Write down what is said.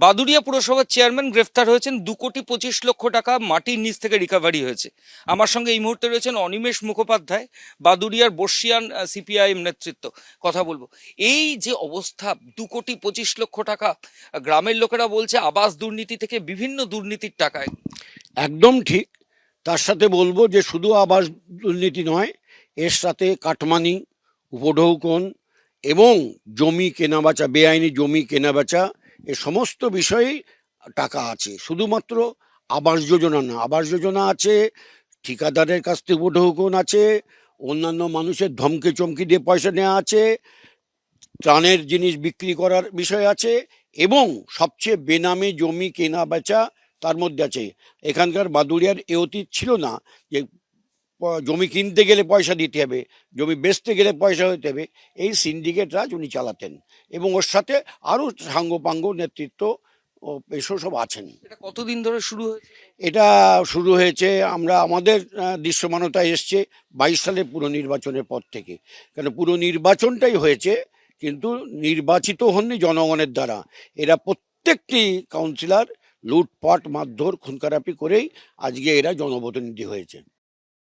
বাদুড়িয়া পুরসভার চেয়ারম্যান গ্রেফতার হয়েছেন। 2,25,00,000 টাকা মাটির নিচ থেকে রিকভারি হয়েছে। আমার সঙ্গে এই মুহূর্তে রয়েছেন অনিমেষ মুখোপাধ্যায়, বাদুড়িয়ার বর্ষিয়ান সিপিআইএম নেতৃত্ব। কথা বলবো। এই যে অবস্থা, 2,25,00,000 টাকা, গ্রামের লোকেরা বলছে আবাস দুর্নীতি থেকে বিভিন্ন দুর্নীতির টাকায়। একদম ঠিক। তার সাথে বলবো যে শুধু আবাস দুর্নীতি নয়, এর সাথে কাটমানি, উপঢৌকন এবং জমি কেনাবেচা, বেআইনি জমি কেনাবেচা, এ সমস্ত বিষয়েই টাকা আছে। শুধুমাত্র আবাস যোজনা না, আবাস যোজনা আছে, ঠিকাদারের কাছ থেকে উপঢৌকন আছে, অন্যান্য মানুষের ধমকে চমকি দিয়ে পয়সা নেওয়া আছে, ত্রাণের জিনিস বিক্রি করার বিষয় আছে, এবং সবচেয়ে বেনামে জমি কেনা বেচা তার মধ্যে আছে। এখানকার বাদুড়িয়ার এ অতীত ছিল না যে জমি কিনতে গেলে পয়সা দিতে হবে, জমি বেচতে গেলে পয়সা হতে হবে। এই সিন্ডিকেট রাজ উনি চালাতেন, এবং ওর সাথে আরও সাঙ্গপাঙ্গ নেতৃত্ব ও এসব সব আছেন। এটা কতদিন ধরে শুরু হয়েছে? এটা শুরু হয়েছে, আমরা আমাদের দৃশ্যমানতা এসছে 22 সালের পুরো নির্বাচনের পর থেকে। কেন পুরো নির্বাচনটাই হয়েছে, কিন্তু নির্বাচিত হননি জনগণের দ্বারা। এরা প্রত্যেকটি কাউন্সিলর লুটপাট, মারধর, খুনখারাপি করেই আজকে এরা জনপ্রতিনিধি হয়েছে।